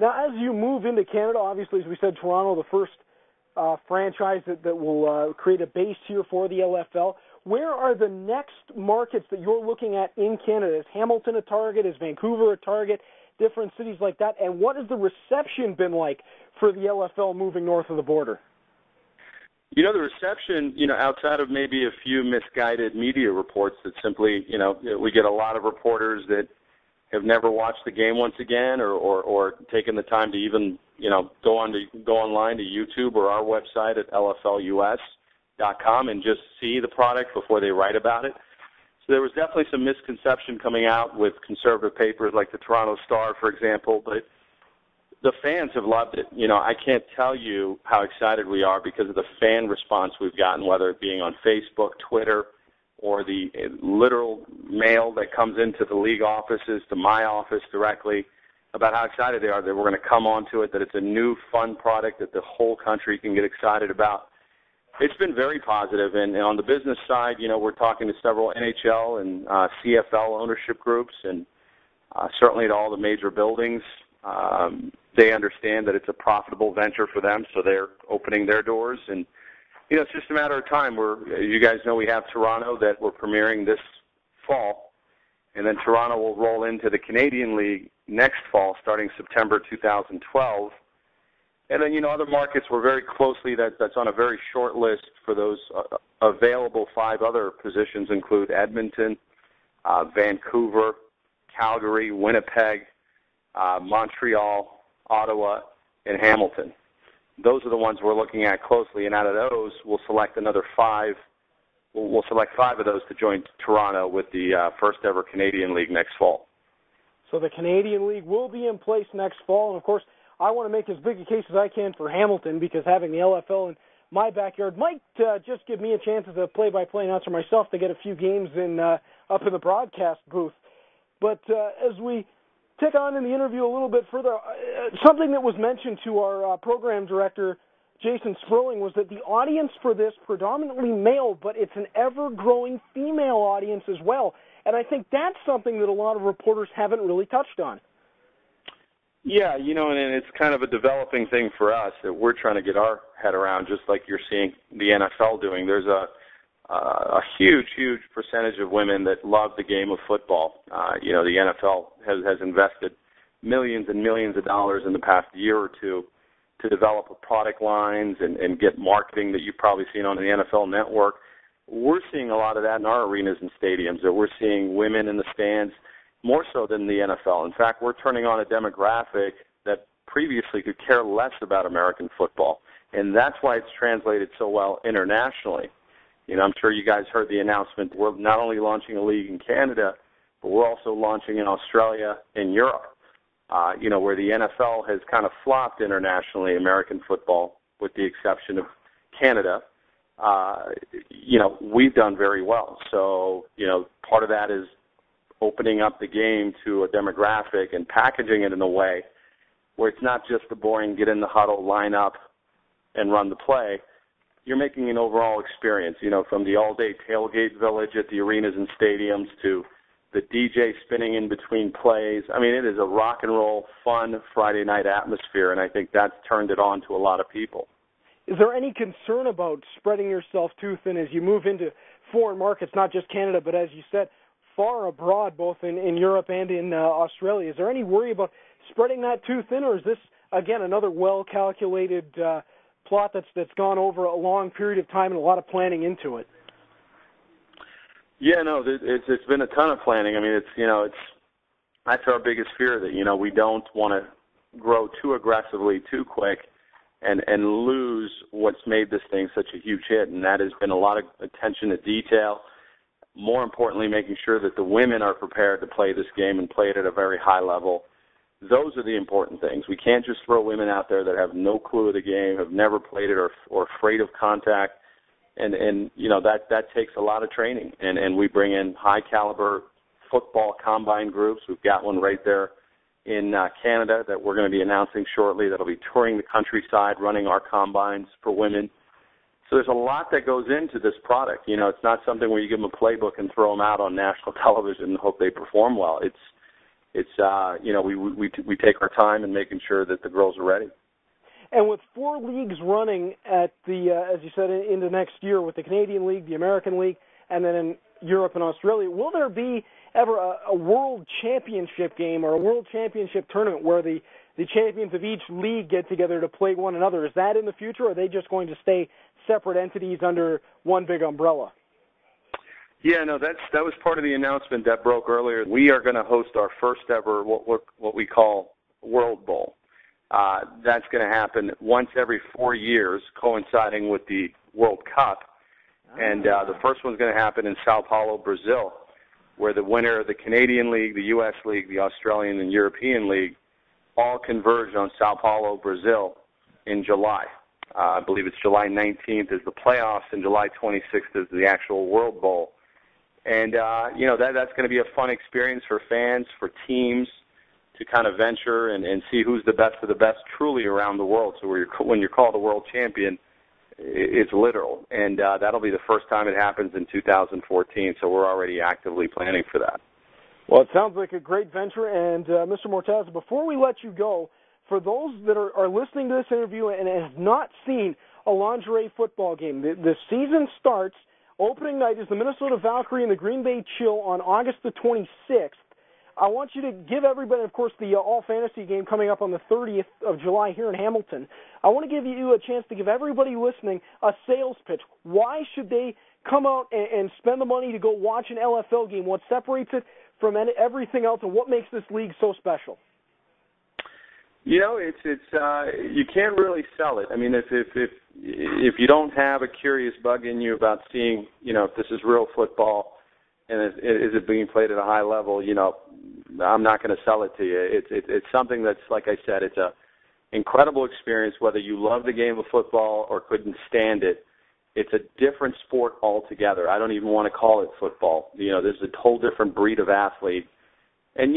Now, as you move into Canada, obviously, as we said, Toronto, the first franchise that will create a base here for the LFL. Where are the next markets that you're looking at in Canada? Is Hamilton a target? Is Vancouver a target? Different cities like that? And what has the reception been like for the LFL moving north of the border? You know, the reception, outside of maybe a few misguided media reports that simply, we get a lot of reporters that have never watched the game once again or taken the time to even, go online to YouTube or our website at lflus.com and just see the product before they write about it. So there was definitely some misconception coming out with conservative papers like the Toronto Star, for example, but the fans have loved it. I can't tell you how excited we are because of the fan response we've gotten, whether it being on Facebook, Twitter, or the literal mail that comes into the league offices, to my office directly, about how excited they are that we're going to come onto it, that it's a new, fun product that the whole country can get excited about. It's been very positive, and on the business side, we're talking to several NHL and CFL ownership groups, and certainly to all the major buildings. They understand that it's a profitable venture for them, so they're opening their doors, and it's just a matter of time. You guys know we have Toronto that we're premiering this fall, and then Toronto will roll into the Canadian League next fall, starting September 2012. And then, other markets we're very closely, that's on a very short list for those available 5 other positions include Edmonton, Vancouver, Calgary, Winnipeg, Montreal, Ottawa, and Hamilton. Those are the ones we're looking at closely, and out of those, we'll select another 5. We'll select 5 of those to join Toronto with the first ever Canadian League next fall. So the Canadian League will be in place next fall, and of course, I want to make as big a case as I can for Hamilton because having the LFL in my backyard might just give me a chance as a play-by-play announcer myself to get a few games up in the broadcast booth. But as we tick on in the interview a little bit further, something that was mentioned to our program director, Jason Sperling, was that the audience for this predominantly male, but it's an ever-growing female audience as well. And I think that's something that a lot of reporters haven't really touched on. Yeah, and it's kind of a developing thing for us that we're trying to get our head around, just like you're seeing the NFL doing. There's a huge, huge percentage of women that love the game of football. The NFL has invested millions and millions of dollars in the past year or two to develop product lines and get marketing that you've probably seen on the NFL Network. We're seeing a lot of that in our arenas and stadiums, that we're seeing women in the stands more so than the NFL. In fact, we're turning on a demographic that previously could care less about American football, and that's why it's translated so well internationally. I'm sure you guys heard the announcement. We're not only launching a league in Canada, but we're also launching in Australia and Europe, where the NFL has kind of flopped internationally, American football, with the exception of Canada. We've done very well. So, part of that is opening up the game to a demographic and packaging it in a way where it's not just the boring get in the huddle, line up, and run the play. You're making an overall experience, from the all-day tailgate village at the arenas and stadiums to the DJ spinning in between plays. I mean, it is a rock and roll, fun Friday night atmosphere, and I think that's turned it on to a lot of people. Is there any concern about spreading yourself too thin as you move into foreign markets, not just Canada, but as you said, far abroad, both in Europe and in Australia? Is there any worry about spreading that too thin, or is this, again, another well-calculated plot that's gone over a long period of time and a lot of planning into it? Yeah, no, it's been a ton of planning. I mean, that's our biggest fear, that, we don't want to grow too aggressively, too quick, and lose what's made this thing such a huge hit, and that has been a lot of attention to detail. More importantly, making sure that the women are prepared to play this game and play it at a very high level. Those are the important things. We can't just throw women out there that have no clue of the game, have never played it, or afraid of contact. And that takes a lot of training. And we bring in high-caliber football combine groups. We've got one right there in Canada that we're going to be announcing shortly that'll be touring the countryside, running our combines for women. So there's a lot that goes into this product. It's not something where you give them a playbook and throw them out on national television and hope they perform well. it's we take our time in making sure that the girls are ready. And with 4 leagues running at the, as you said, into next year with the Canadian League, the American League, and then in Europe and Australia, will there be ever a world championship game or a world championship tournament where the champions of each league get together to play one another? Is that in the future, or are they just going to stay separate entities under one big umbrella? Yeah, no, that was part of the announcement that broke earlier. We are going to host our first ever what we call World Bowl. That's going to happen once every 4 years, coinciding with the World Cup. And the first one's going to happen in Sao Paulo, Brazil, where the winner of the Canadian League, the U.S. League, the Australian and European League all converge on Sao Paulo, Brazil in July. I believe it's July 19th is the playoffs, and July 26th is the actual World Bowl. And, that's going to be a fun experience for fans, for teams, to kind of venture and see who's the best of the best truly around the world. So when you're called a world champion, it's literal. And that'll be the first time it happens in 2014, so we're already actively planning for that. Well, it sounds like a great venture. And, Mr. Mortaza, before we let you go, for those that are listening to this interview and have not seen a lingerie football game, the season starts. Opening night is the Minnesota Valkyrie and the Green Bay Chill on August the 26th. I want you to give everybody, of course, the all-fantasy game coming up on the 30th of July here in Hamilton. I want to give you a chance to give everybody listening a sales pitch. Why should they come out and spend the money to go watch an LFL game? What separates it from everything else, and what makes this league so special? It's you can't really sell it. I mean, if you don't have a curious bug in you about seeing, if this is real football and is it being played at a high level, I'm not going to sell it to you. It's something that's, like I said, it's a incredible experience. Whether you love the game of football or couldn't stand it, it's a different sport altogether. I don't even want to call it football. There's a whole different breed of athlete, and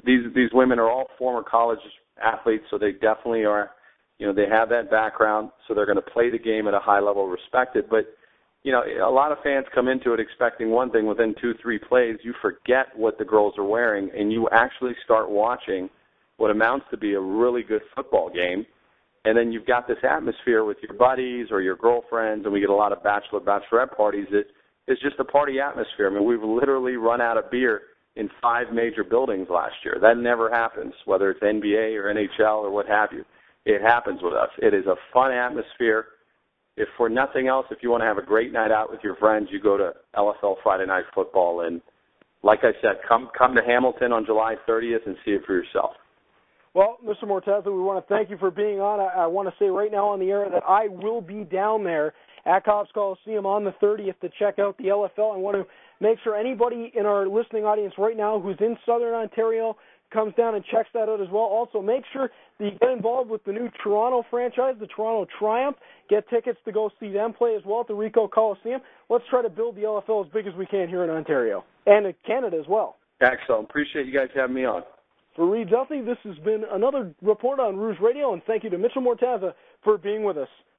these women are all former college athletes, so they definitely are. They have that background, so they're going to play the game at a high level, respected. But a lot of fans come into it expecting one thing. Within 2-3 plays, you forget what the girls are wearing, and you actually start watching what amounts to be a really good football game. And then you've got this atmosphere with your buddies or your girlfriends, and we get a lot of bachelorette parties. It's just a party atmosphere. I mean, we've literally run out of beer in 5 major buildings last year. That never happens, whether it's NBA or NHL or what have you. It happens with us. It is a fun atmosphere. If for nothing else, if you want to have a great night out with your friends, you go to LFL Friday Night Football. And like I said, come to Hamilton on July 30th and see it for yourself. Well, Mr. Mortaza, we want to thank you for being on. I want to say right now on the air that I will be down there at Cobb's Coliseum on the 30th to check out the LFL. I want to make sure anybody in our listening audience right now who's in Southern Ontario comes down and checks that out as well. Also, make sure that you get involved with the new Toronto franchise, the Toronto Triumph. Get tickets to go see them play as well at the Ricoh Coliseum. Let's try to build the LFL as big as we can here in Ontario and in Canada as well. Excellent. Appreciate you guys having me on. For Reed Duffy, this has been another report on Rouge Radio, and thank you to Mitchell Mortaza for being with us.